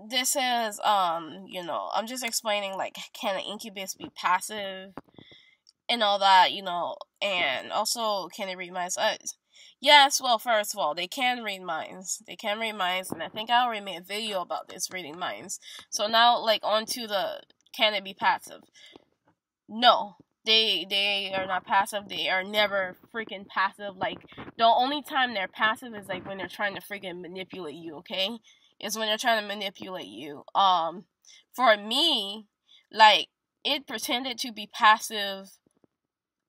this is I'm just explaining, like, can an incubus be passive and all that, and also can it read minds? Yes, well, first of all, they can read minds. They can read minds, and I think I already made a video about this, reading minds. So now, like, on to the, can it be passive? No. They are not passive. They are never freaking passive. Like, the only time they're passive is like when they're trying to freaking manipulate you, okay? Is when they're trying to manipulate you. For me, like, it pretended to be passive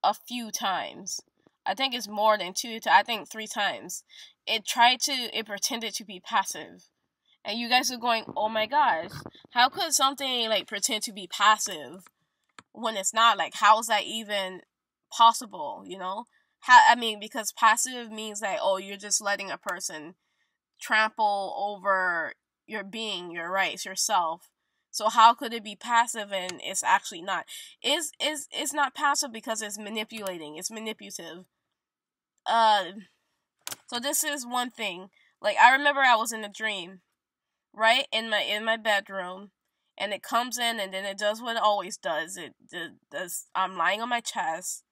a few times. I think it's more than two. I think three times. It pretended to be passive. And you guys are going, oh my gosh, how could something like pretend to be passive when it's not? Like, how is that even possible, because passive means that, oh, you're just letting a person trample over your being, your rights, yourself. So how could it be passive and it's actually not? It's not passive because it's manipulating. It's manipulative. Uh, so this is one thing. Like, I remember I was in a dream, right, in my bedroom, and it comes in and then it does what it always does. It does. I'm lying on my chest.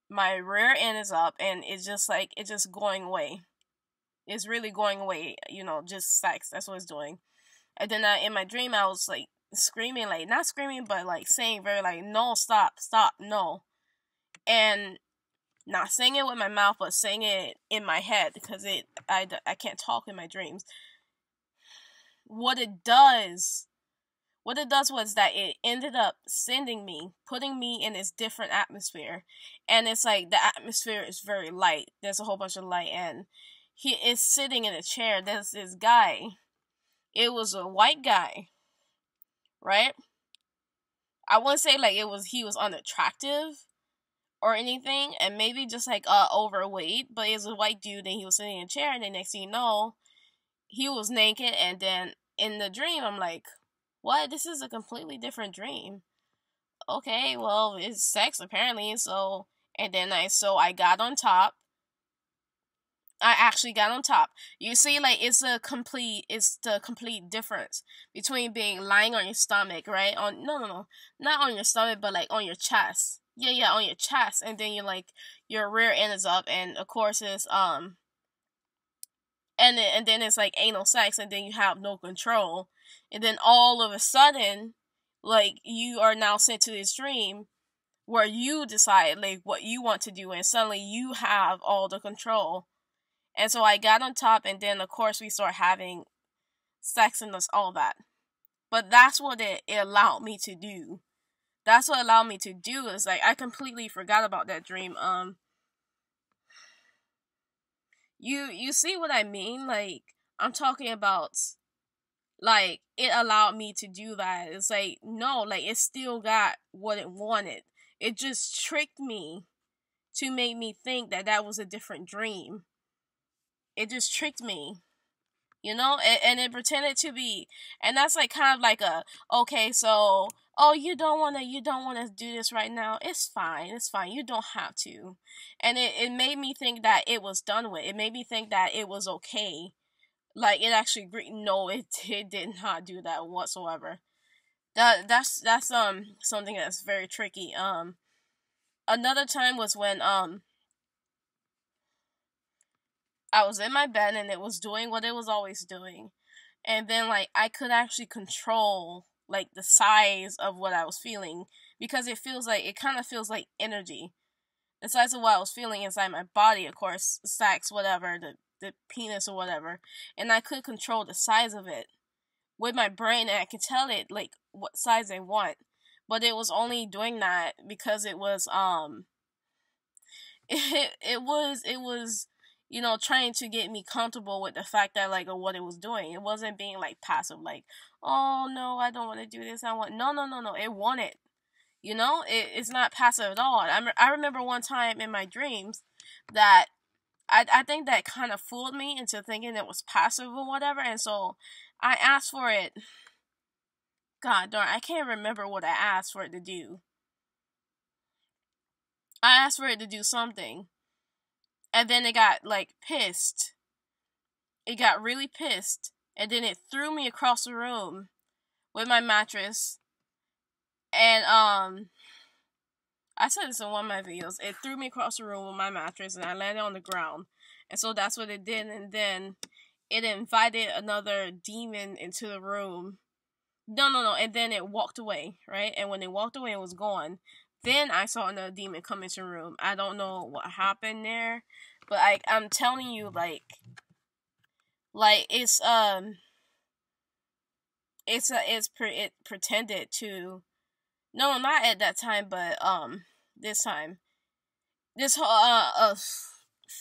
My rear end is up, and it's just going away. It's really going away. Just sex. That's what it's doing. And then in my dream, I was like screaming, like not screaming, but like saying very like, no, stop, stop, no, and not saying it with my mouth, but saying it in my head because I can't talk in my dreams. What it does was that it ended up putting me in this different atmosphere, and it's like the atmosphere is very light. There's a whole bunch of light, and he is sitting in a chair. There's this guy. It was a white guy, right? I wouldn't say like he was unattractive or anything, and maybe just like overweight, but he was a white dude and he was sitting in a chair, and then next thing you know, he was naked. And then in the dream, I'm like, what? This is a completely different dream. Okay, well, it's sex apparently. So, and then I got on top. I actually got on top. You see, like, it's the complete difference between being lying on your stomach, right? No, not on your stomach, but like on your chest. Yeah, on your chest, and then your rear end is up, and of course it's and then it's like anal sex, and then you have no control, and then all of a sudden, like, you are now sent to this dream where you decide like what you want to do, and suddenly you have all the control. And so I got on top, and then of course we start having sex and all that. But that's what it allowed me to do. That's what allowed me to do, is like I completely forgot about that dream. You see what I mean? Like, I'm talking about, like, it allowed me to do that. It's like, no, like, it still got what it wanted. It just tricked me to make me think that was a different dream. It just tricked me, and it pretended to be. And that's like kind of like okay, so, oh, you don't want to do this right now. It's fine, you don't have to. And it made me think that it was done with. It made me think that it was okay. Like, it actually no, it did not do that whatsoever. That's something that's very tricky. Another time was when I was in my bed, and it was doing what it was always doing. And then, like, I could actually control, like, the size of what I was feeling, because it kind of feels like energy. The size of what I was feeling inside my body, of course, sex, whatever, the penis or whatever. And I could control the size of it with my brain, and I could tell it, like, what size I want. But it was only doing that because it was, it was trying to get me comfortable with the fact that, like, of what it was doing. It wasn't being like passive, like, oh no, I don't want to do this, I want, no, it wanted, it's not passive at all. I remember one time in my dreams that I think that kind of fooled me into thinking it was passive or whatever, and so I asked for it. God darn, I can't remember what I asked for it to do. I asked for it to do something, and then it got, like, pissed. It got really pissed, and then it threw me across the room with my mattress. And I said this in one of my videos. It threw me across the room with my mattress, and I landed on the ground. And so that's what it did. And then it invited another demon into the room. No. And then it walked away, right? And when it walked away, it was gone. Then I saw another demon come into the room. I don't know what happened there, but I'm telling you, like it's it pretended to. No, not at that time, but this time. This whole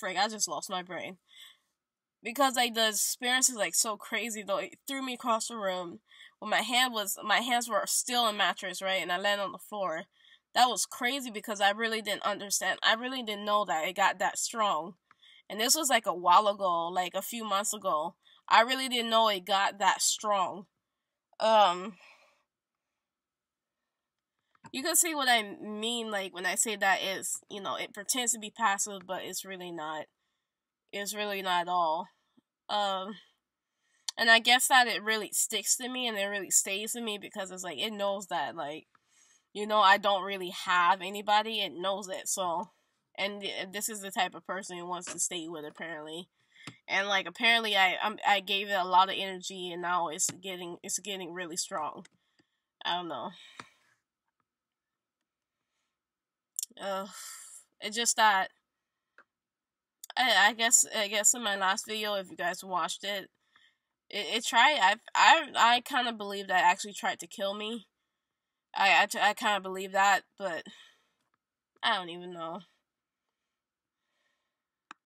frick, I just lost my brain. Because like the experience is like so crazy though. It threw me across the room when my hands were still in mattress, right? And I landed on the floor. That was crazy because I really didn't understand. I really didn't know that it got that strong. And this was like a while ago, like a few months ago. I really didn't know it got that strong. You can see what I mean, like, when I say that is, it pretends to be passive, but it's really not. It's really not at all. And I guess that it really sticks to me and it really stays in me because it's like, it knows that, like, I don't really have anybody. It knows it, so. And this is the type of person it wants to stay with, apparently. And, like, apparently I gave it a lot of energy and now it's getting really strong. I don't know. It's just that I guess in my last video, if you guys watched it, it tried. I kind of believe that it actually tried to kill me. I kind of believe that, but I don't even know.